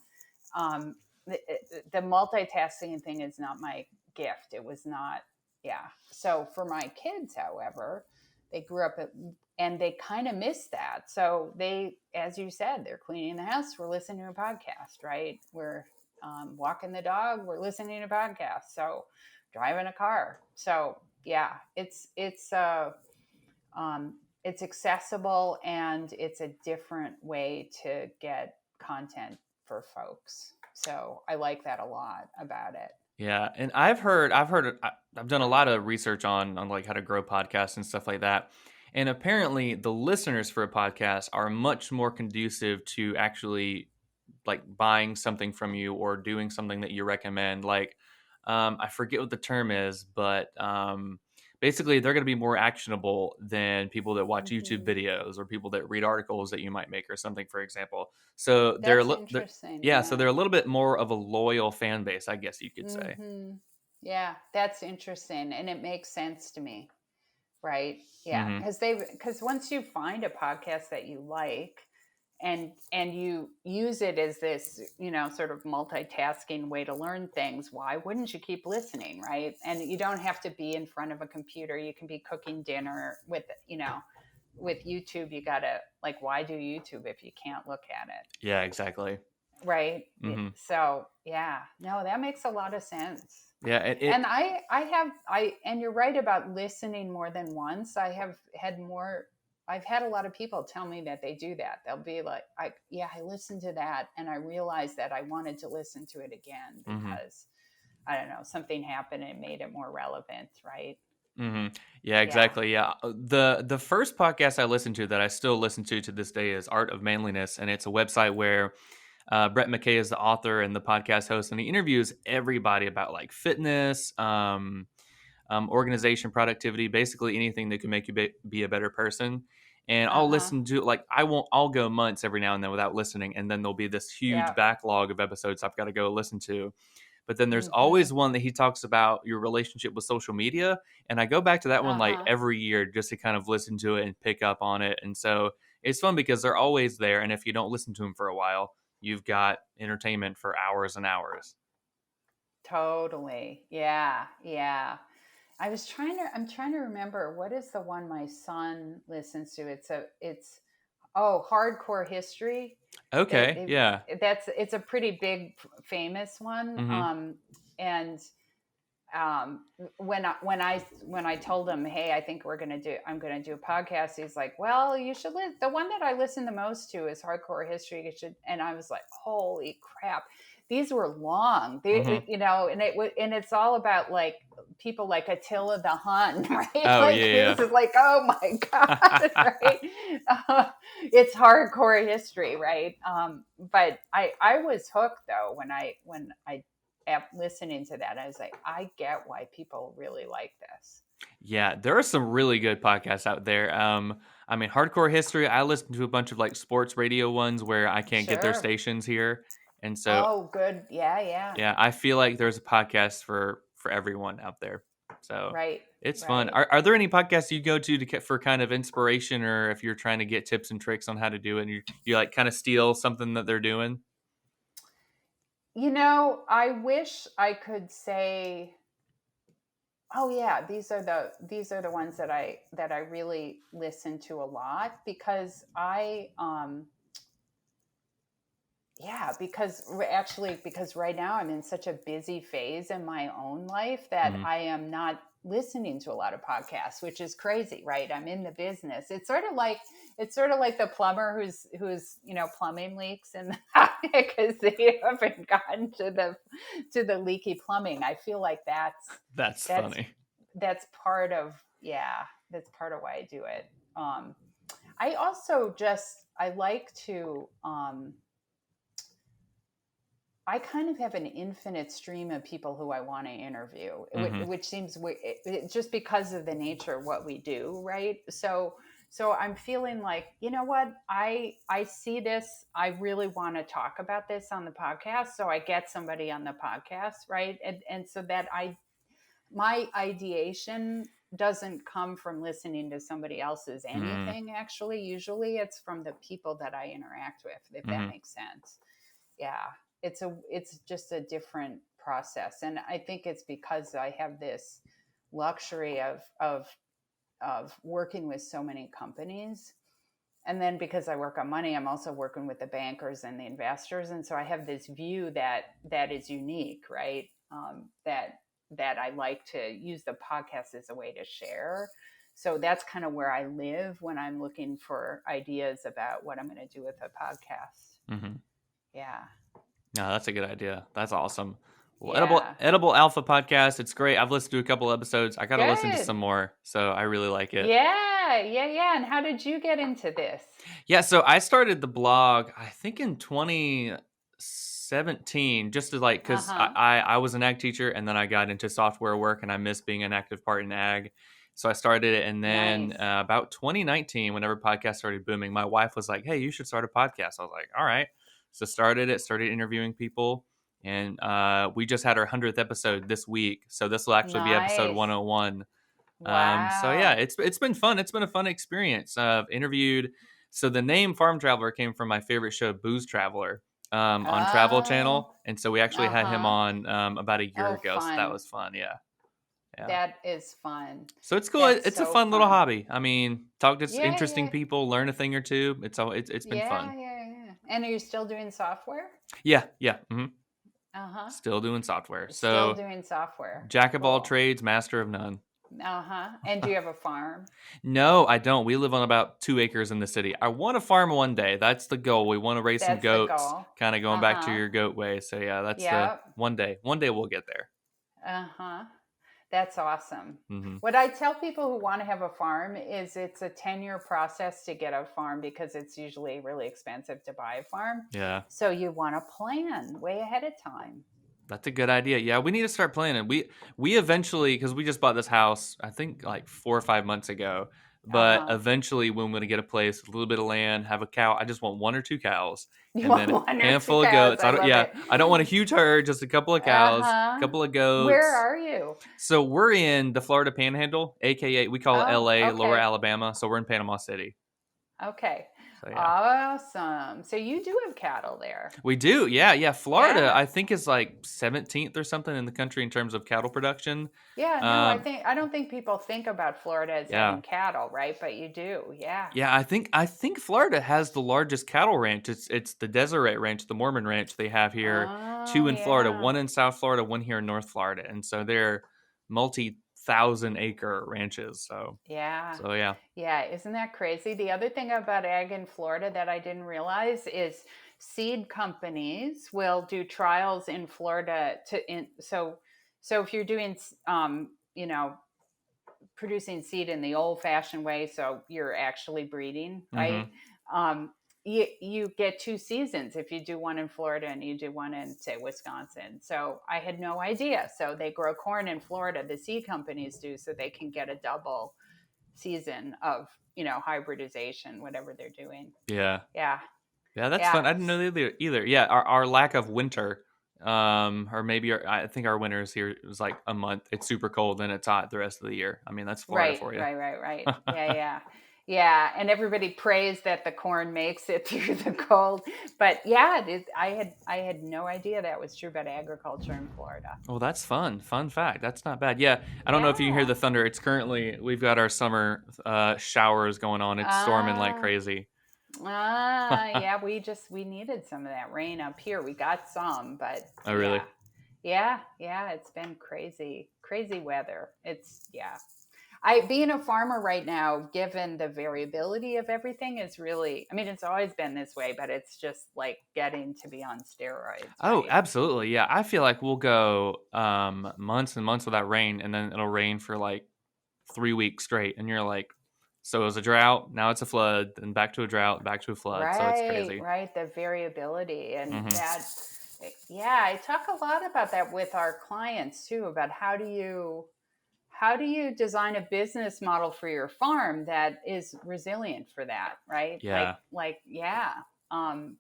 the multitasking thing is not my gift. It was not, yeah. So for my kids, however, they grew up and they kind of miss that. So they, as you said, they're cleaning the house. We're listening to a podcast, right? We're walking the dog. We're listening to podcasts. So driving a car. So yeah, it's accessible and it's a different way to get content for folks. So I like that a lot about it. Yeah, and I've done a lot of research on like how to grow podcasts and stuff like that. And apparently the listeners for a podcast are much more conducive to actually like buying something from you or doing something that you recommend. Like, I forget what the term is, but basically they're going to be more actionable than people that watch YouTube Hmm. videos or people that read articles that you might make or something, for example. So That's interesting. yeah, so they're Yeah. a little bit more of a loyal fan base, I guess you could say. Hmm. Yeah, that's interesting, and it makes sense to me. Right? Yeah, Hmm. because once you find a podcast that you like, and you use it as this, sort of multitasking way to learn things, why wouldn't you keep listening, right? And you don't have to be in front of a computer. You can be cooking dinner with YouTube. You gotta, like, why do YouTube if you can't look at it, Yeah, exactly. right? Hmm. So yeah, no, that makes a lot of sense. Yeah, And and you're right about listening more than once. I've had a lot of people tell me that they do that. They'll be like, I listened to that and I realized that I wanted to listen to it again hmm because I don't know, something happened and made it more relevant, right? hmm Yeah, Yeah. exactly. Yeah, the first podcast I listened to that I still listen to this day is Art of Manliness, and it's a website where Brett McKay is the author and the podcast host, and he interviews everybody about like fitness, organization, productivity, basically anything that can make you be a better person. And I'll Uh-huh. listen to like I'll go months every now and then without listening, and then there'll be this huge Yeah. backlog of episodes I've got to go listen to. But then there's Mhm. always one that he talks about your relationship with social media, and I go back to that one like Uh-huh. every year just to kind of listen to it and pick up on it. And so it's fun because they're always there, and if you don't listen to them for a while, you've got entertainment for hours and hours. Totally. Yeah. Yeah. I'm trying to remember what is the one my son listens to. Oh, Hardcore History. Okay, yeah. It's a pretty big famous one. Hmm. And when I told him, hey, I'm gonna do a podcast, he's like, well, you should the one that I listen the most to is Hardcore History. You should. And I was like, holy crap, these were long. Hmm. And it's all about like people like Attila the Hun, right? Oh Like this yeah, is like, oh my god, right? It's hardcore history, right? But I was hooked though when I listening to that. I was like, I get why people really like this. yeah. There are some really good podcasts out there. I mean, Hardcore History. I listen to a bunch of like sports radio ones where I can't get their Sure. stations here, and so Oh, good. Yeah, yeah. yeah, I feel like there's a podcast for everyone out there. So Right, it's fun. right. Are there any podcasts you go to get for kind of inspiration, or if you're trying to get tips and tricks on how to do it, and you like kind of steal something that they're doing? I wish I could say, oh yeah, these are the ones that I really listen to a lot because yeah, because right now I'm in such a busy phase in my own life that Mm. I am not listening to a lot of podcasts, which is crazy, right? I'm in the business. It's sort of like the plumber who's plumbing leaks and because they haven't gotten to the leaky plumbing. I feel like That's that's funny. that's part of, yeah, that's part of why I do it. I also just I like to I kind of have an infinite stream of people who I want to interview, Mm-hmm. which seems just because of the nature of what we do, right? So I'm feeling like, you know what? I see this. I really want to talk about this on the podcast, so I get somebody on the podcast, right? And so that I my ideation doesn't come from listening to somebody else's Mm-hmm. anything. Actually, usually it's from the people that I interact with, if that Mm-hmm. makes sense. Yeah, it's just a different process, and I think it's because I have this luxury of working with so many companies, and then because I work on money, I'm also working with the bankers and the investors, and so I have this view that is unique, right? That I like to use the podcast as a way to share. So that's kind of where I live when I'm looking for ideas about what I'm going to do with a podcast. Mm-hmm. Yeah. No, that's a good idea. That's awesome. Well, Yeah. Edible Alpha podcast. It's great. I've listened to a couple episodes. I got to listen to Good. some more. So I really like it. Yeah. Yeah. Yeah. And how did you get into this? Yeah. So I started the blog, I think in 2017, just to like, Uh cause huh. I was an ag teacher and then I got into software work and I missed being an active part in ag. So I started it. And then Nice. about 2019, whenever podcasts started booming, my wife was like, "Hey, you should start a podcast." I was like, "All right." So started it, started interviewing people. And we just had our 100th episode this week. So this will actually be episode Nice. 101. So yeah, Wow. it's been fun. It's been a fun experience. I've interviewed. So the name Farm Traveler came from my favorite show, Booze Traveler, on Travel Oh. Channel, and so we actually Uh had him huh. on about a year Oh, ago. So that fun. was fun. Yeah, yeah. That is fun. So it's cool. That's It's a so fun little fun. hobby. I mean, talk to Yeah. interesting Yeah. people, learn a thing or two. It's been Yeah. fun. Yeah. Yeah. And are you still doing software? Yeah, yeah. Uh huh. Still doing software. Still So doing software. jack of all Cool. trades, master of none. Uh huh. And do you have a farm? No, I don't. We live on about 2 acres in the city. I want to farm one day. That's the goal. We want to raise some That's the goats, goal. kind of going Uh back to huh. your goat way. So yeah, that's the Yep. one day. One day we'll get there. Uh huh. That's awesome. Hmm. What I tell people who want to have a farm is it's a 10-year process to get a farm because it's usually really expensive to buy a farm. Yeah, So you want to plan way ahead of time. that's a good idea. Yeah, we need to start planning. We eventually, because we just bought this house, I think like 4 or 5 months ago. Uh But huh. eventually, when we're going to get a place, a little bit of land, have a cow. I just want 1 or 2 cows, You and want then a one or two handful of cows? goats. I I don't. love Yeah, it. I don't want a huge herd. Just a couple of Uh cows, huh. couple of Where goats. are you? So we're in the Florida Panhandle, aka we call it Oh, LA, Lower okay. Alabama. So we're in Panama City. Okay. So yeah, Awesome. So you do have cattle there. we do. Yeah, yeah. Florida, Yeah. I think is like 17th or something in the country in terms of cattle production. Yeah, no, Um, I don't think people think about Florida as yeah, having cattle, right? But you do. Yeah. yeah. I think Florida has the largest cattle ranch. It's the Deseret Ranch, the Mormon Ranch they have here. Oh, Two in Florida, yeah. one in South Florida, one here in North Florida, and so they're multi-thousand-acre ranches. So, Yeah. so yeah. Yeah, isn't that crazy? The other thing about ag in Florida that I didn't realize is seed companies will do trials in Florida so if you're doing you know, producing seed in the old fashioned way, so you're actually breeding, right? Mm-hmm. Um, you get two seasons if you do one in Florida and you do one in, say, Wisconsin. So I had no idea. So they grow corn in Florida, the seed companies do, so they can get a double season of, hybridization, whatever they're doing. Yeah. Yeah. Yeah, that's Yeah. fun. I didn't know that either. Yeah, our lack of winter, or maybe I think our winters here is like a month. It's super cold and it's hot the rest of the year. I mean, that's Florida Right, for you. right, right, right. Yeah, yeah. Yeah, and everybody prays that the corn makes it through the cold. But yeah, I had no idea that was true about agriculture in Florida. Well, that's fun. Fun fact. That's not bad. Yeah, I don't know if you can hear Yeah. the thunder. It's currently we've got our summer showers going on. It's storming like Ah, crazy. yeah, we needed some of that rain up here. We got some, but Oh, really? yeah. Yeah, yeah, it's been crazy, crazy weather. It's yeah. I being a farmer right now, given the variability of everything, is really. I mean, it's always been this way, but it's just like getting to be on steroids, Oh, right? absolutely. Yeah, I feel like we'll go months and months without rain, and then it'll rain for like 3 weeks straight, and you're like, so it was a drought, now it's a flood, and back to a drought, back to a flood. So it's Right, crazy. right. The variability and Hmm. that Yeah, I talk a lot about that with our clients too, about how do you design a business model for your farm that is resilient for that, right? Yeah. Yeah. Um,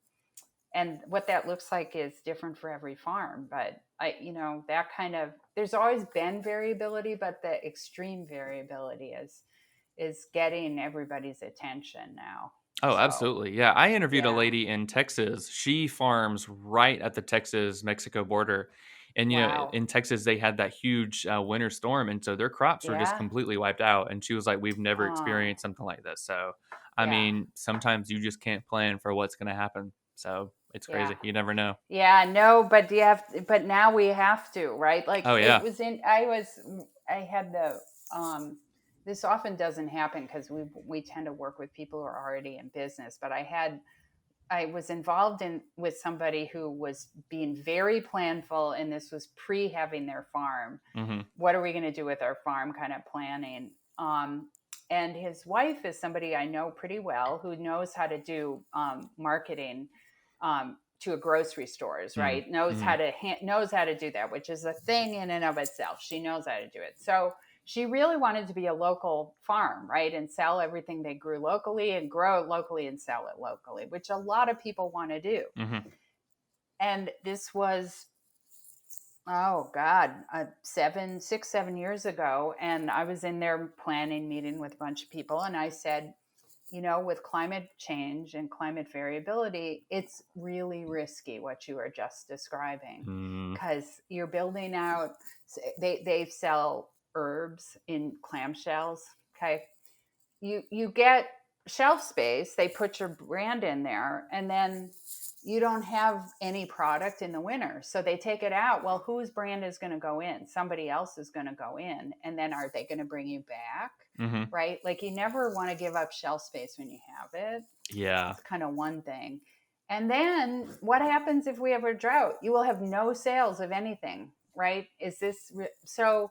and what that looks like is different for every farm, but that kind of, there's always been variability, but the extreme variability is getting everybody's attention now. Oh, So, absolutely. Yeah, I interviewed a yeah. lady in Texas. She farms right at the Texas-Mexico border. And, Wow. in Texas, they had that huge winter storm. And so their crops were just Yeah. completely wiped out. And she was like, we've never Oh, experienced something like this. So, I yeah. mean, sometimes you just can't plan for what's going to happen. So it's Yeah. crazy. You never know. Yeah, no, but but now we have to, right? Like Oh, it yeah. was in, I had um, this often doesn't happen because we tend to work with people who are already in business, but I was involved in with somebody who was being very planful, and this was pre having their farm. Hmm. What are we going to do with our farm kind of planning? And his wife is somebody I know pretty well who knows how to do marketing to a grocery stores, Hmm. right? Knows Hmm. how to knows how to do that, which is a thing in and of itself. She knows how to do it. So she really wanted to be a local farm, right? And sell everything they grew locally and grow it locally and sell it locally, which a lot of people want to do. Hmm. And this was, oh God, 7 6 7 years ago, and I was in their planning meeting with a bunch of people, and I said, with climate change and climate variability, it's really risky what you are just describing, Hmm. because you're building out. They sell herbs in clamshells. Okay, you get shelf space, they put your brand in there, and then you don't have any product in the winter, so they take it out. Well, whose brand is going to go in? Somebody else is going to go in, and then are they going to bring you back? Hmm. Right, like you never want to give up shelf space when you have it. Yeah. It's kind of one thing. And then what happens if we have a drought? You will have no sales of anything, right? Is this so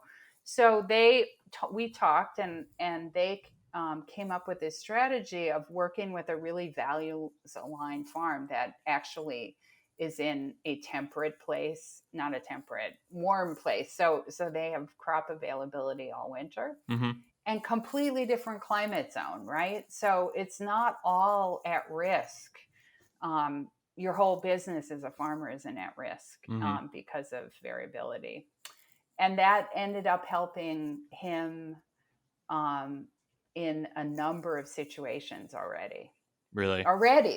we talked, and they came up with this strategy of working with a really values aligned farm that actually is in a temperate place, not a temperate, warm place. So they have crop availability all winter, Hmm. and completely different climate zone, right? So it's not all at risk. Your whole business as a farmer isn't at risk Hmm. because of variability. And that ended up helping him um, in a number of situations already. Really.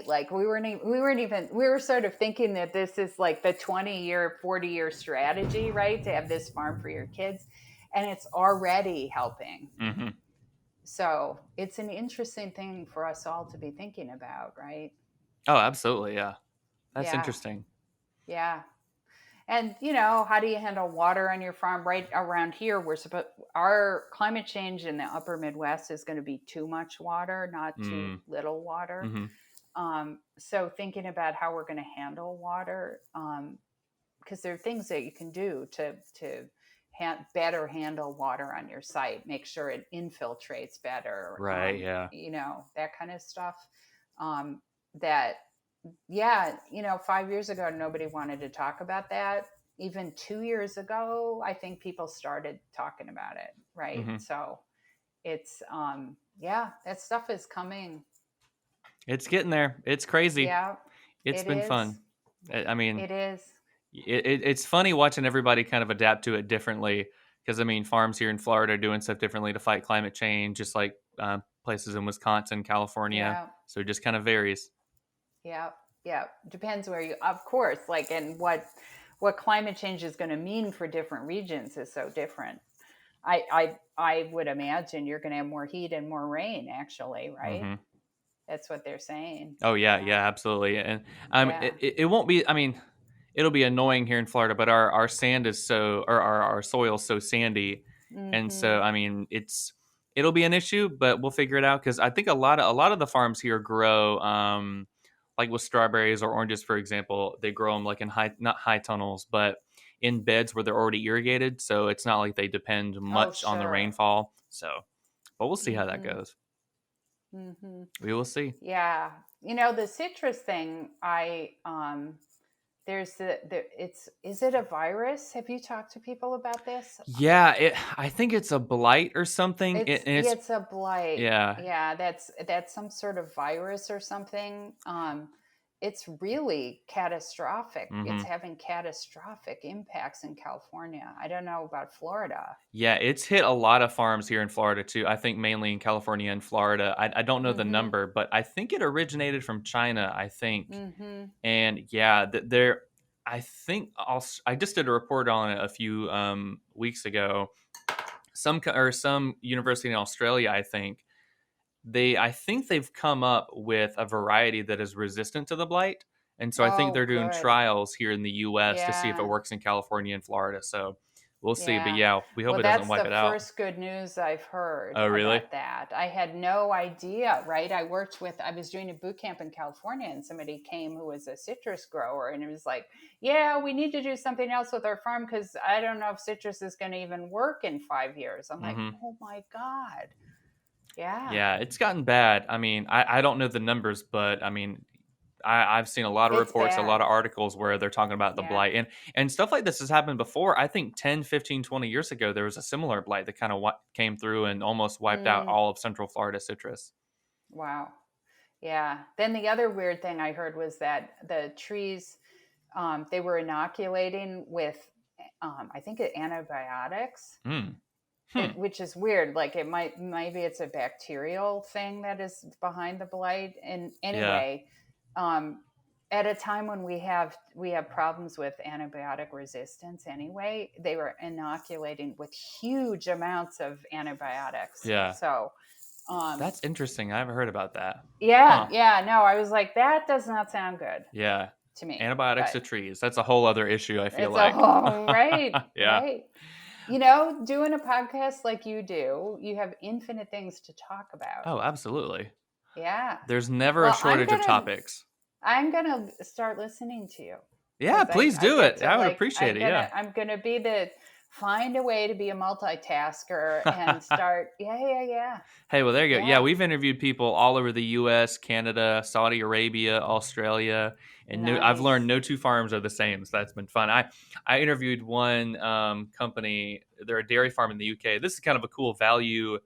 Like we were sort of thinking that this is like the 20-year 40-year strategy, right, to have this farm for your kids, and it's already helping. Hmm. So it's an interesting thing for us all to be thinking about, right? Oh, absolutely. Yeah. That's Yeah, interesting. yeah. And how do you handle water on your farm? Right around here, our climate change in the upper Midwest is going to be too much water, not too Mm. little water. Hmm. So thinking about how we're going to handle water, because there are things that you can do to better handle water on your site, make sure it infiltrates better, Right. Yeah. that kind of stuff. That Yeah, 5 years ago nobody wanted to talk about that. Even 2 years ago, I think people started talking about it, right? Hmm. So it's yeah, that stuff is coming. It's getting there. It's crazy. Yeah, It's it been is. fun. I mean, It is. it's funny watching everybody kind of adapt to it differently. Because I mean, farms here in Florida are doing stuff differently to fight climate change, just like places in Wisconsin, California. Yeah. So it just kind of varies. Yeah, yeah. Depends where of course, like, and what climate change is going to mean for different regions is so different. I would imagine you're going to have more heat and more rain, actually, right? Hmm. That's what they're saying. Oh yeah, Yeah, yeah, absolutely. And yeah. it won't be. I mean, it'll be annoying here in Florida, but our sand is so, or our soil is so sandy, and Mm-hmm. so I mean, it'll be an issue, but we'll figure it out because I think a lot of the farms here grow like with strawberries or oranges, for example, they grow them like in not high tunnels, but in beds where they're already irrigated, so it's not like they depend Oh, much on the sure. rainfall. So, but we'll see how that Mm-hmm. goes. Mm-hmm. We will see. Yeah. The citrus thing, I there's the it's is it a virus? Have you talked to people about this? Yeah, I think it's a blight or something. And it's It's a blight. yeah. Yeah, that's some sort of virus or something. It's really catastrophic. It's Mhm. having catastrophic impacts in California. I don't know about Florida. Yeah, it's hit a lot of farms here in Florida too. I think mainly in California and Florida. I don't know the Mm-hmm. number, but I think it originated from China, I think. Mm-hmm. And yeah, there I think I just did a report on it a few weeks ago. Some university in Australia, I think they've come up with a variety that is resistant to the blight. And so I think Oh, they're doing good. trials here in the US to see if it Yeah. works in California and Florida. So we'll see. But Yeah. yeah, we hope Well, it doesn't that's wipe the it out. first good news I've heard Oh, really? about that. I had no idea, right? I was doing a boot camp in California and somebody came who was a citrus grower and it was like, yeah, we need to do something else with our farm because I don't know if citrus is going to even work in 5 years. I'm like, Hmm. oh my God. Yeah. Yeah, it's gotten bad. I mean, I don't know the numbers, but I mean, I've seen a lot of It's reports, a lot bad. of articles where they're talking about the Yeah. blight and stuff like this has happened before. I think 10, 15, 20 years ago, there was a similar blight that kind of came through and almost wiped out Mm, all of Central Florida citrus. wow. Yeah. Then the other weird thing I heard was that the trees, they were inoculating with, I think, antibiotics, Mm. Hmm. which is weird. Like maybe it's a bacterial thing that is behind the blight. And Yeah. anyway, um, at a time when we have problems with antibiotic resistance anyway, they were inoculating with huge amounts of antibiotics. Yeah. So, um, That's interesting. I haven't heard about that. yeah, Huh. yeah, no, I was like, that does not sound good Yeah. to me. Antibiotics But to trees. That's a whole other issue, I feel it's a like. whole right, Yeah. right. Doing a podcast like you do, you have infinite things to talk about. Oh, absolutely. Yeah. There's never a Well, shortage of topics. I'm gonna start listening to you Yeah, because please I do get it. to I would like appreciate it. Yeah. I'm gonna be the find a way to be a multitasker and start. Yeah, yeah, yeah, Hey, well, there you go. Yeah, yeah. we've interviewed people all over the U.S., Canada, Saudi Arabia, Australia, and I've learned Nice. no two farms are the same. So that's been fun. I interviewed one company. They're a dairy farm in the U.K. This is kind of a cool value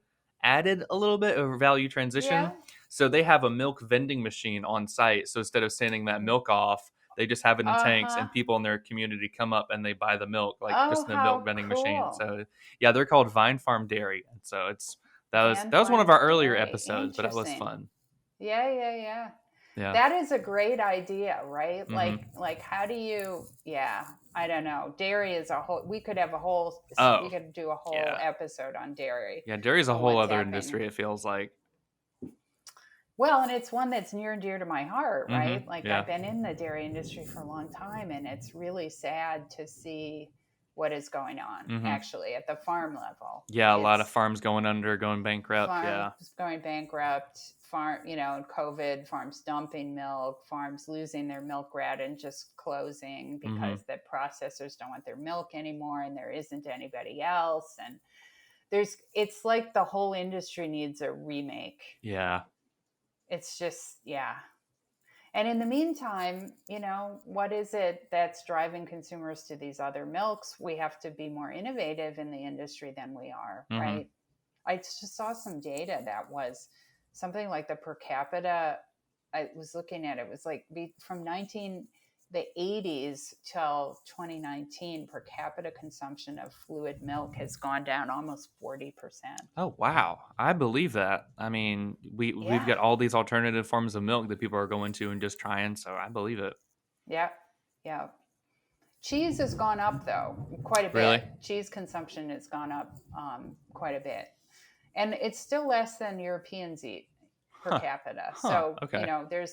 added a little bit or value transition. Yeah. So they have a milk vending machine on site. So instead of sending that milk off, they just have it in Uh tanks, huh. and people in their community come up and they buy the milk, like Oh, just in the milk how vending machine. cool. So yeah, they're called Vine Farm Dairy, and so it's Van that was one of our Farm earlier Dairy. episodes, but that was Interesting. fun. Yeah, yeah, yeah. Yeah. That is a great idea, right? Hmm. Like how do you yeah, I don't know. Dairy is a whole we Oh, could do a whole yeah. episode on dairy Yeah, dairy's a and whole what's other happening. industry, it feels like. Well, and it's one that's near and dear to my heart, right? Like Yeah. I've been in the dairy industry for a long time and it's really sad to see what is going on Hmm. actually at the farm level. Yeah, a lot of It's farms going under, going bankrupt. farms Yeah. going bankrupt, COVID, farms dumping milk, farms losing their milk route and just closing Hmm. because the processors don't want their milk anymore and there isn't anybody else. And it's like the whole industry needs a remake. Yeah. It's just, yeah. And in the meantime, what is it that's driving consumers to these other milks? We have to be more innovative in the industry than we are, Hmm. right? I just saw some data that was something like the per capita. I was looking at it was like from the 80s till 2019, per capita consumption of fluid milk has gone down almost 40%. Oh, wow. I believe that. I mean, we've Yeah, got all these alternative forms of milk that people are going to and just trying, so I believe it. yeah, yeah. Cheese has gone up though quite a Really? bit. Cheese consumption has gone up quite a bit, and it's still less than Europeans eat per Huh. capita. Huh. So Okay.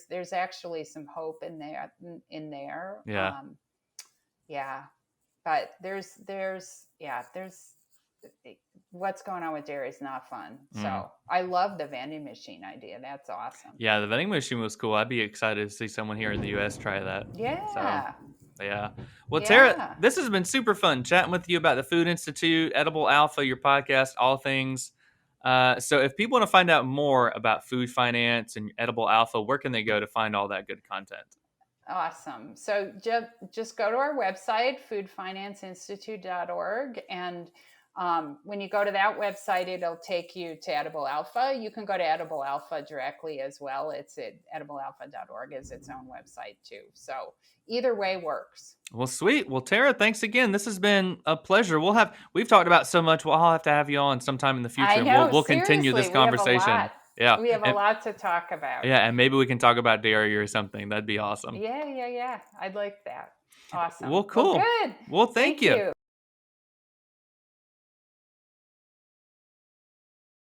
there's actually some hope in there. Yeah. Yeah, but there's what's going on with dairy is not fun. Mm. So I love the vending machine idea. That's awesome. Yeah, the vending machine was cool. I'd be excited to see someone here in the US try that. So Yeah, yeah. Well, Tara, yeah. this has been super fun chatting with you about the Food Institute, Edible Alpha, your podcast, all things. So if people want to find out more about food finance and Edible Alpha, where can they go to find all that good content? Awesome. So just go to our website, foodfinanceinstitute.org. And when you go to that website, it'll take you to Edible Alpha. You can go to Edible Alpha directly as well. It's at ediblealpha.org is its own website too. So either way works. Well, sweet. Well, Tara, thanks again. This has been a pleasure. We've talked about so much. I'll have to have you on sometime in the future, I and we'll know, we'll continue this seriously, we have a conversation. lot. Yeah, We have a and lot to talk about. yeah, and maybe we can talk about dairy or something. That'd be awesome. Yeah, yeah, yeah. I'd like that. Well, Awesome. Well, cool. good. Well, thank Thank you. you.